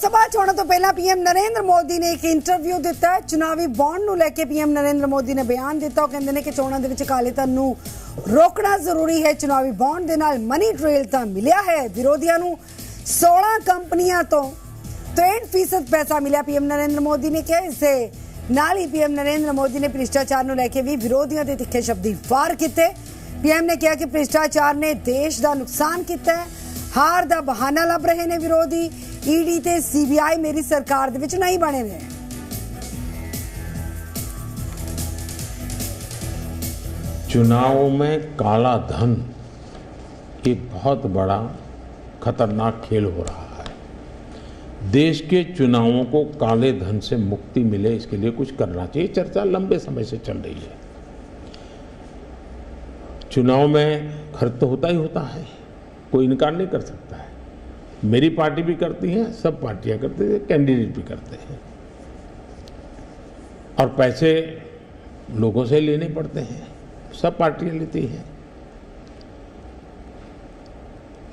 सभा चोणों तो पहला पीएम नरेंद्र मोदी ने एक इंटरव्यू दिता है। चुनावी बॉन्ड नूं लैके पीएम नरेंद्र मोदी ने बयान दिता। कहंदे ने कि चोणां दे विच काले धन नूं रोकना जरूरी है। चुनावी बॉन्ड दे नाल मनी ट्रेल तां मिलिया है। विरोधियां नूं 16 कंपनियां तो 63% पैसा मिलिया। पीएम नरेंद्र मोदी ने कहा। इससे नाल ही पीएम नरेंद्र मोदी ने भ्रिष्टाचार नूं लैके भी विरोधियां ते तिखे शब्दी वार कीते। पीएम ने कहा कि भ्रिष्टाचार ने देश दा नुकसान कीता है। हार दा बहाना लभ रहे ने विरोधी। ईडी ते सीबीआई मेरी सरकार दे विच नहीं बने रहे। चुनावों में काला धन एक बहुत बड़ा खतरनाक खेल हो रहा है। देश के चुनावों को काले धन से मुक्ति मिले, इसके लिए कुछ करना चाहिए। चर्चा लंबे समय से चल रही है। चुनाव में खर्च तो होता ही होता है, कोई इनकार नहीं कर सकता है। मेरी पार्टी भी करती है, सब पार्टियां करती है, कैंडिडेट भी करते हैं। और पैसे लोगों से लेने पड़ते हैं, सब पार्टियां लेती हैं।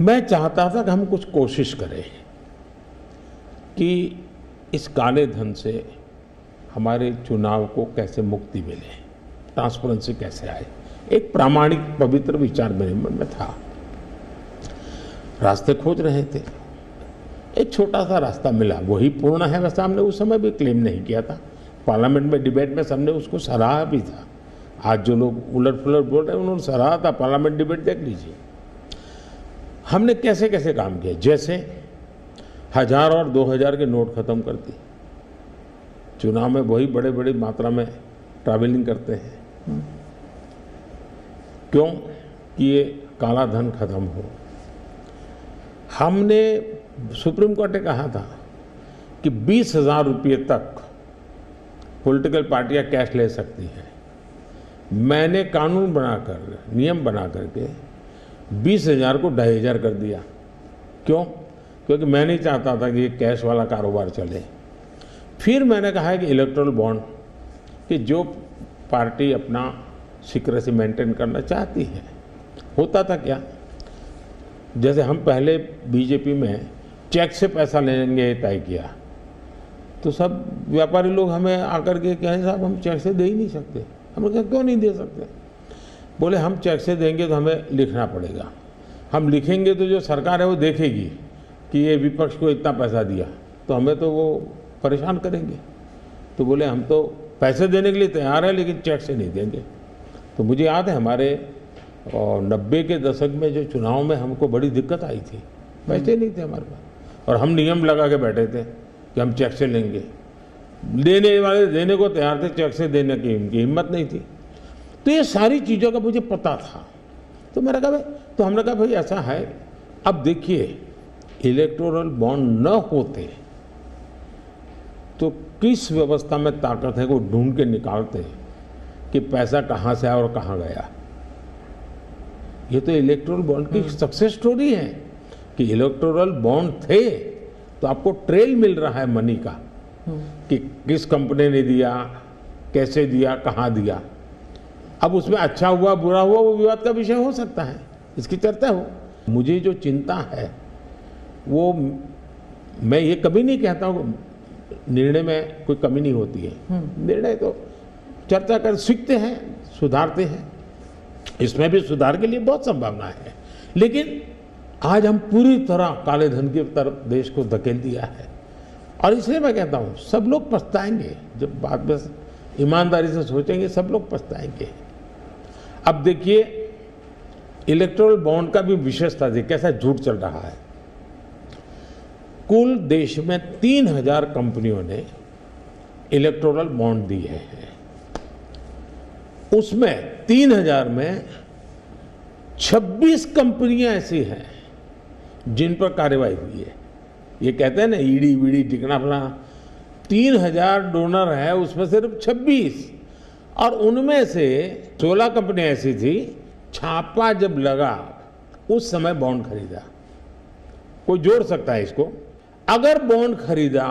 मैं चाहता था कि हम कुछ कोशिश करें कि इस काले धन से हमारे चुनाव को कैसे मुक्ति मिले, ट्रांसपेरेंसी कैसे आए। एक प्रामाणिक पवित्र विचार मेरे मन में था। रास्ते खोज रहे थे, एक छोटा सा रास्ता मिला, वही पूर्ण है। वैसे हमने उस समय भी क्लेम नहीं किया था। पार्लियामेंट में डिबेट में सबने उसको सराहा भी था। आज जो लोग उलट पुलट बोल रहे हैं उन्होंने सराहा था। पार्लियामेंट डिबेट देख लीजिए। हमने कैसे कैसे काम किया। जैसे 1000 और 2000 के नोट खत्म कर दी। चुनाव में वही बड़े बड़ी मात्रा में ट्रैवलिंग करते हैं। क्यों कि ये काला धन खत्म हो। हमने सुप्रीम कोर्ट ने कहा था कि 20,000 रुपये तक पॉलिटिकल पार्टियां कैश ले सकती हैं। मैंने कानून बनाकर, नियम बना करके 20,000 को 2,500 कर दिया। क्यों? क्योंकि मैं नहीं चाहता था कि ये कैश वाला कारोबार चले। फिर मैंने कहा है कि इलेक्टोरल बॉन्ड, कि जो पार्टी अपना सीक्रेसी मेंटेन करना चाहती है। होता था क्या, जैसे हम पहले बीजेपी में चेक से पैसा लेंगे तय किया, तो सब व्यापारी लोग हमें आकर के कहें साहब हम चेक से दे ही नहीं सकते। हमने कहा क्यों नहीं दे सकते? बोले हम चेक से देंगे तो हमें लिखना पड़ेगा। हम लिखेंगे तो जो सरकार है वो देखेगी कि ये विपक्ष को इतना पैसा दिया, तो हमें तो वो परेशान करेंगे। तो बोले हम तो पैसे देने के लिए तैयार है, लेकिन चेक से नहीं देंगे। तो मुझे याद है हमारे 90 के दशक में जो चुनाव में हमको बड़ी दिक्कत आई थी। पैसे नहीं थे हमारे पास और हम नियम लगा के बैठे थे कि हम चेक से लेंगे। देने वाले देने को तैयार थे, चेक से देने की उनकी हिम्मत नहीं थी। तो ये सारी चीज़ों का मुझे पता था। तो मैंने कहा भाई, तो हमने कहा भाई ऐसा है, अब देखिए इलेक्टोरल बॉन्ड न होते तो किस व्यवस्था में ताकत है को ढूंढ के निकालते कि पैसा कहाँ से आया और कहाँ गया। ये तो इलेक्टोरल बॉन्ड की सक्सेस स्टोरी है कि इलेक्टोरल बॉन्ड थे तो आपको ट्रेल मिल रहा है मनी का, कि किस कंपनी ने दिया, कैसे दिया, कहाँ दिया। अब उसमें अच्छा हुआ बुरा हुआ वो विवाद का विषय हो सकता है, इसकी चर्चा हो। मुझे जो चिंता है वो, मैं ये कभी नहीं कहता हूँ निर्णय में कोई कमी नहीं होती है। निर्णय तो चर्चा कर सीखते हैं, सुधारते हैं। इसमें भी सुधार के लिए बहुत संभावना है। लेकिन आज हम पूरी तरह काले धन की तरफ देश को धकेल दिया है। और इसलिए मैं कहता हूँ सब लोग पछताएंगे। जब बाद में ईमानदारी से सोचेंगे सब लोग पछताएंगे। अब देखिए इलेक्टोरल बॉन्ड का भी विशेषता देखिए कैसा झूठ चल रहा है। कुल देश में 3000 कंपनियों ने इलेक्टोरल बॉन्ड दिए हैं। उसमें 3000 में 26 कंपनियां ऐसी हैं जिन पर कार्रवाई हुई है। ये कहते हैं ना ईडी वीडी टिकना फलाना। 3000 डोनर है, उसमें सिर्फ 26, और उनमें से 16 कंपनियां ऐसी थी छापा जब लगा उस समय बॉन्ड खरीदा। कोई जोड़ सकता है इसको। अगर बॉन्ड खरीदा,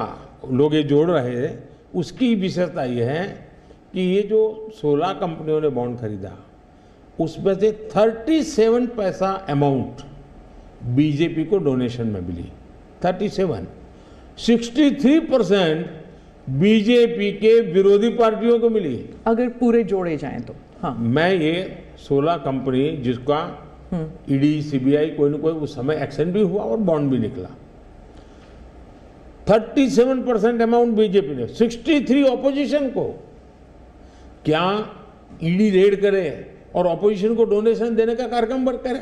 लोग ये जोड़ रहे हैं, उसकी विशेषता ये है कि ये जो 16 कंपनियों ने बॉन्ड खरीदा उसमें से 37 पैसा अमाउंट बीजेपी को डोनेशन में मिली। 37 63% बीजेपी के विरोधी पार्टियों को मिली। अगर पूरे जोड़े जाएं तो हाँ। मैं ये 16 कंपनी जिसका ईडी सीबीआई कोई न कोई उस समय एक्शन भी हुआ और बॉन्ड भी निकला, 37% अमाउंट बीजेपी ने, 63 ऑपोजिशन को। क्या ईडी रेड करे और ऑपोजिशन को डोनेशन देने का कार्यक्रम करे?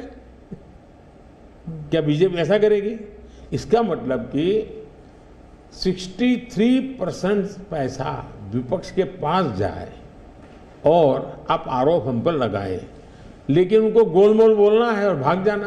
क्या बीजेपी ऐसा करेगी? इसका मतलब कि 63% पैसा विपक्ष के पास जाए और आप आरोप हम पर लगाए, लेकिन उनको गोलमोल बोलना है और भाग जाना।